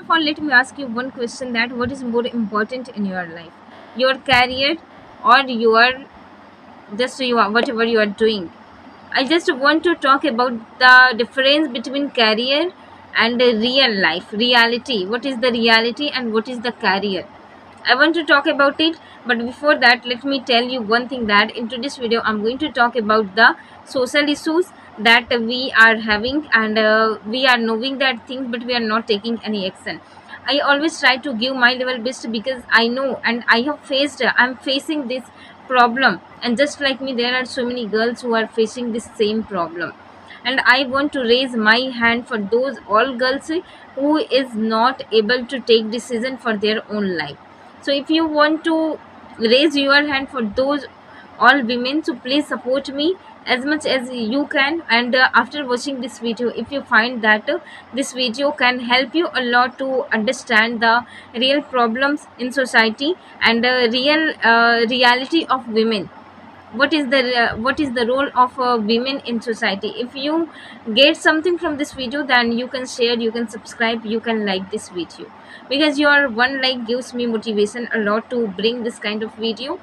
of all, let me ask you one question: that what is more important in your life, your career or your just you are whatever you are doing? I just want to talk about the difference between career and real life, reality. What is the reality and what is the career? I want to talk about it, but before that, let me tell you one thing: that in today's video, I'm going to talk about the social issues that we are having, and we are knowing that things, but we are not taking any action. I always try to give my level best because I know and I have faced, I'm facing this problem, and just like me, there are so many girls who are facing this same problem. And I want to raise my hand for those all girls who is not able to take decision for their own life. So if you want to raise your hand for those all women, so please support me as much as you can. And after watching this video, if you find that this video can help you a lot to understand the real problems in society and real reality of women, what is the role of women in society, if you get something from this video, then you can share, you can subscribe, you can like this video, because your one like gives me motivation a lot to bring this kind of video.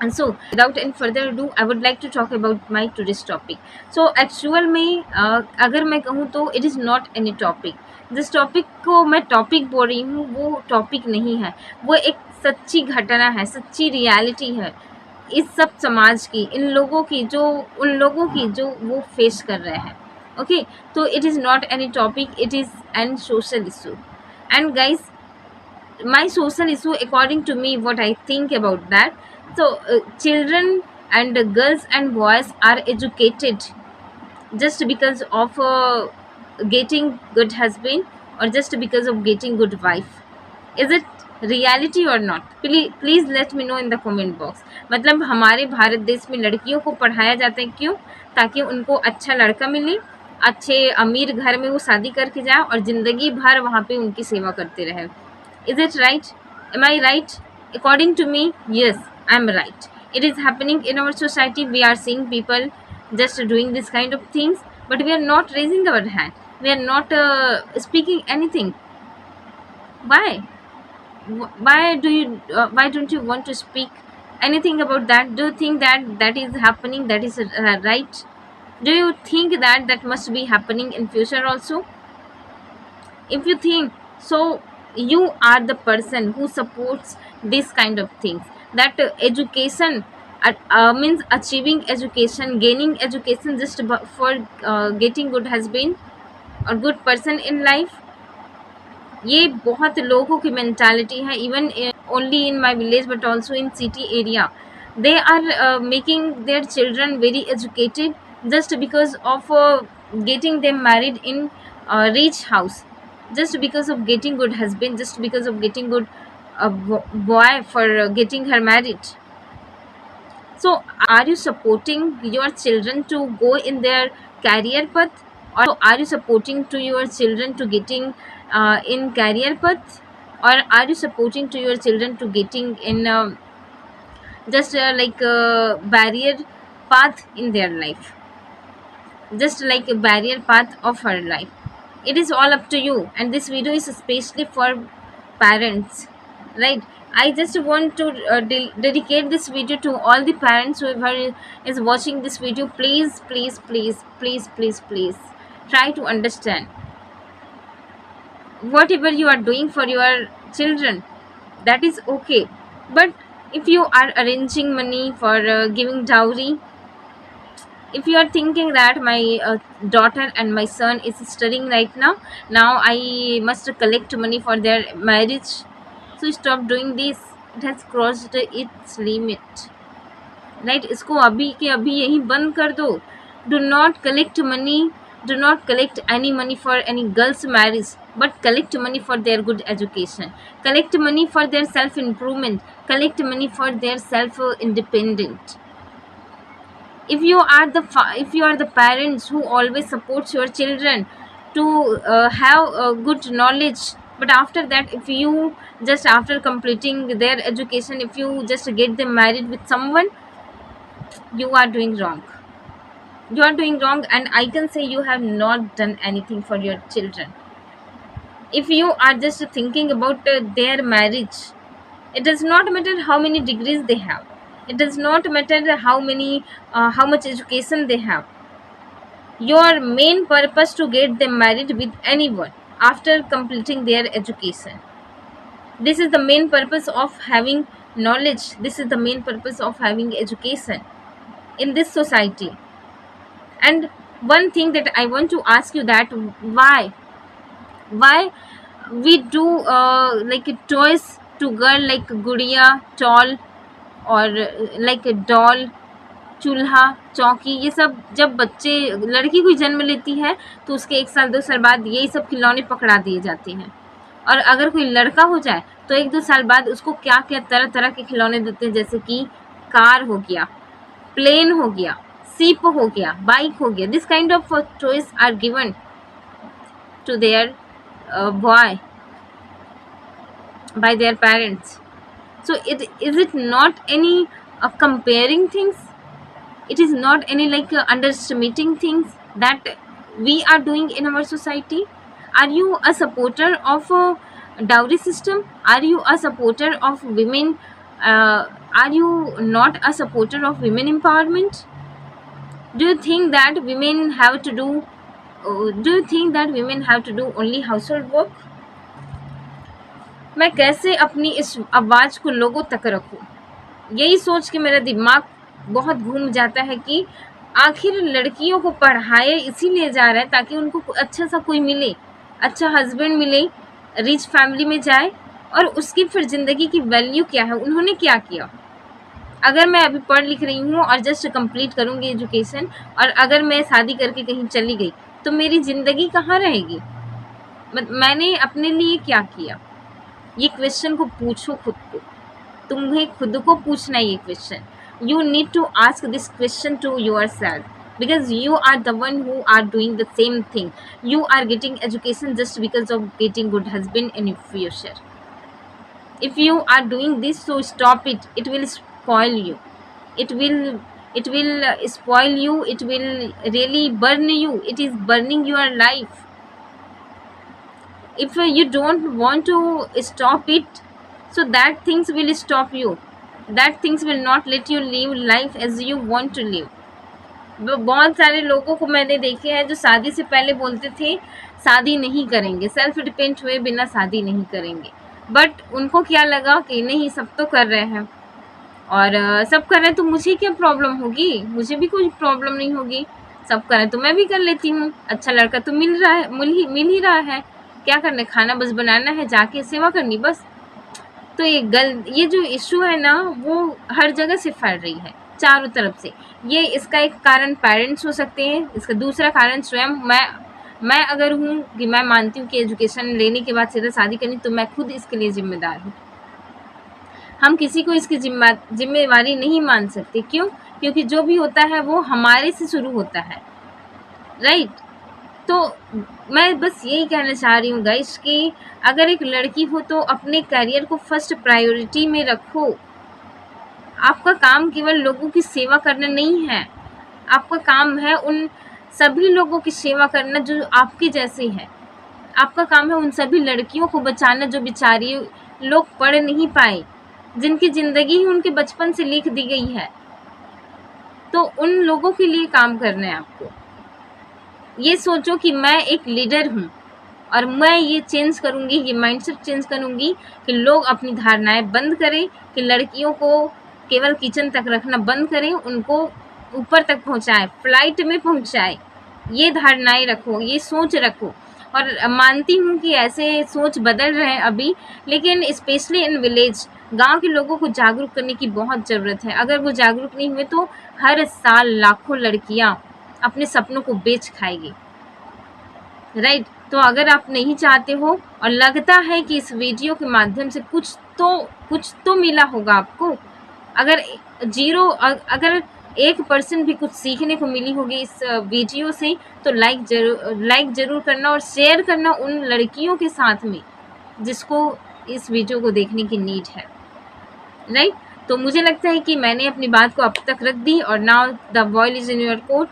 And so without any further ado, I would like to talk about my today's topic. So actual में अगर मैं कहूँ तो it is not any topic, जिस topic को मैं topic बोल रही हूँ वो टॉपिक नहीं है, वो एक सच्ची घटना है, सच्ची रियलिटी है इस सब समाज की, इन लोगों की जो, उन लोगों की जो वो फेस कर रहे हैं. ओके, तो it is not any topic, it is an social issue. And guys, my social issue according to me, what I think about that. So children and girls and boys are educated just because of getting good husband, or just because of getting good wife. Is it reality or not? Please let me know in the comment box. मतलब हमारे भारत देश में लड़कियों को पढ़ाया जाता है क्यों? ताकि उनको अच्छा लड़का मिले, अच्छे अमीर घर में वो शादी करके जाए और ज़िंदगी भर वहाँ पे उनकी सेवा करते रहे. Is it right? Am I right? According to me, yes, I'm right. It is happening in our society. We are seeing people just doing this kind of things, but we are not raising our hand. We are not speaking anything. Why? Why don't you want to speak anything about that? Do you think that that is happening, that is right? Do you think that that must be happening in future also? If you think so, you are the person who supports this kind of things, that education means achieving education, gaining education just for getting good husband or good person in life. ये बहुत लोगों की mentality है, even only in my village but also in city area. They are making their children very educated just because of getting them married in rich house, just because of getting good husband, just because of getting good boy for getting her married. So are you supporting your children to go in their career path, or are you supporting to your children to getting in career path, or are you supporting to your children to getting in just like a barrier path in their life, just like a barrier path of her life? It is all up to you, and this video is especially for parents, right? I just want to dedicate this video to all the parents whoever is watching this video. Please, please, please, please, please, please try to understand whatever you are doing for your children, that is okay. But if you are arranging money for giving dowry, if you are thinking that my daughter and my son is studying right now I must collect money for their marriage, so stop doing this. It has crossed its limit, right? इसको अभी के अभी यही बंद कर दो. Do not collect money, do not collect any money for any girls marriage, but collect money for their good education, collect money for their self improvement, collect money for their self independent. If you are the if you are the parents who always supports your children to have good knowledge, but after that if you just after completing their education, if you just get them married with someone, you are doing wrong. You are doing wrong, and I can say you have not done anything for your children. If you are just thinking about their marriage, it does not matter how many degrees they have, it does not matter how much education they have. Your main purpose to get them married with anyone after completing their education. This is the main purpose of having knowledge. This is the main purpose of having education in this society. And one thing that I want to ask you, that why we do like toys to girl like guड़िया, टॉल और like doll, चूल्हा, चौकी, ये सब जब बच्चे लड़की कोई जन्म लेती है तो उसके 1 साल 2 साल बाद यही सब खिलौने पकड़ा दिए जाते हैं। और अगर कोई लड़का हो जाए तो 1-2 साल बाद उसको क्या क्या तरह तरह के खिलौने देते हैं, जैसे कि कार हो गया, प्लेन हो गया, सीप हो गया, बाइक हो गया। This kind of toys are given to their boy by their parents. So it not any comparing things, it is not any like underestimating things that we are doing in our society. Are you a supporter of a dowry system? Are you a supporter of women? Are you not a supporter of women empowerment? Do you think that women have to do only household work? मैं कैसे अपनी इस आवाज़ को लोगों तक रखूं, यही सोच के मेरा दिमाग बहुत घूम जाता है कि आखिर लड़कियों को पढ़ाए इसीलिए जा रहा है ताकि उनको अच्छा सा कोई मिले, अच्छा हस्बैंड मिले, रिच फैमिली में जाए, और उसकी फिर ज़िंदगी की वैल्यू क्या है, उन्होंने क्या किया। अगर मैं अभी पढ़ लिख रही हूँ और जस्ट कंप्लीट करूँगी एजुकेशन, और अगर मैं शादी करके कहीं चली गई तो मेरी ज़िंदगी कहाँ रहेगी, मैंने अपने लिए क्या किया। ये क्वेश्चन को पूछो खुद को, तुम्हें खुद को पूछना है ये question. You need to ask this question to yourself, because you are the one who are doing the same thing. You are getting education just because of getting good husband in your future. If you are doing this, so stop it. It will spoil you. It will spoil you. It will really burn you. It is burning your life. If you don't want to stop it, so that things will stop you. That things will not let you live life as you want to live. बहुत सारे लोगों को मैंने देखे हैं जो शादी से पहले बोलते थे शादी नहीं करेंगे, सेल्फ डिपेंड हुए बिना शादी नहीं करेंगे, बट उनको क्या लगा कि नहीं सब तो कर रहे हैं, और सब कर रहे हैं तो मुझे क्या प्रॉब्लम होगी, मुझे भी कोई प्रॉब्लम नहीं होगी, सब कर रहे हैं तो मैं भी कर लेती हूँ, अच्छा लड़का तो मिल ही रहा है, क्या करना, खाना बस बनाना है, जाके सेवा करनी बस। तो ये जो इशू है ना वो हर जगह से फैल रही है चारों तरफ से। ये इसका एक कारण पेरेंट्स हो सकते हैं, इसका दूसरा कारण स्वयं मैं अगर हूँ कि मैं मानती हूँ कि एजुकेशन लेने के बाद सीधा शादी करनी, तो मैं खुद इसके लिए जिम्मेदार हूँ। हम किसी को इसकी जिम्मेवारी नहीं मान सकते। क्यों? क्योंकि जो भी होता है वो हमारे से शुरू होता है, राइट। तो मैं बस यही कहना चाह रही हूँ गाइस कि अगर एक लड़की हो तो अपने करियर को फर्स्ट प्रायोरिटी में रखो। आपका काम केवल लोगों की सेवा करना नहीं है, आपका काम है उन सभी लोगों की सेवा करना जो आपके जैसे हैं। आपका काम है उन सभी लड़कियों को बचाना जो बेचारी लोग पढ़ नहीं पाए, जिनकी ज़िंदगी ही उनके बचपन से लिख दी गई है। तो उन लोगों के लिए काम करना है आपको। ये सोचो कि मैं एक लीडर हूँ और मैं ये चेंज करूँगी, ये माइंडसेट चेंज करूँगी कि लोग अपनी धारणाएं बंद करें, कि लड़कियों को केवल किचन तक रखना बंद करें, उनको ऊपर तक पहुँचाएं, फ्लाइट में पहुँचाएं। ये धारणाएं रखो, ये सोच रखो। और मानती हूँ कि ऐसे सोच बदल रहे हैं अभी, लेकिन स्पेशली इन विलेज, गांव के लोगों को जागरूक करने की बहुत ज़रूरत है। अगर वो जागरूक नहीं हुए तो हर साल लाखों लड़कियाँ अपने सपनों को बेच खाएगी, राइट। तो अगर आप नहीं चाहते हो और लगता है कि इस वीडियो के माध्यम से कुछ तो मिला होगा आपको, अगर 1% भी कुछ सीखने को मिली होगी इस वीडियो से, तो लाइक ज़रूर करना और शेयर करना उन लड़कियों के साथ में जिसको इस वीडियो को देखने की नीड है, राइट। तो मुझे लगता है कि मैंने अपनी बात को अब तक रख दी और now the ball is in your court.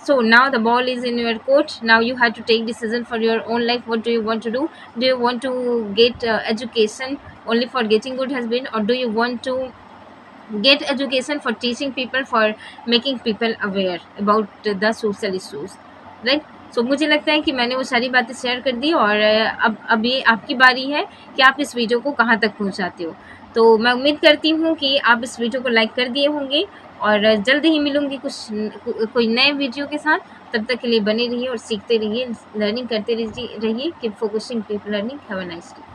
So now the ball is in your court. Now you have to take decision for your own life. What do you want to do? Do you want to get education only for getting good husband, or do you want to get education for teaching people, for making people aware about the social issues, right? So मुझे लगता है कि मैंने वो सारी बातें share कर दी, और अब ये आपकी बारी है कि आप इस वीडियो को कहाँ तक पहुँचाते हो। तो मैं उम्मीद करती हूँ कि आप इस वीडियो को लाइक कर दिए होंगे, और जल्द ही मिलूंगी कोई नए वीडियो के साथ। तब तक के लिए बने रहिए और सीखते रहिए, लर्निंग करते रहिए। Keep focusing, keep learning. Have a nice day.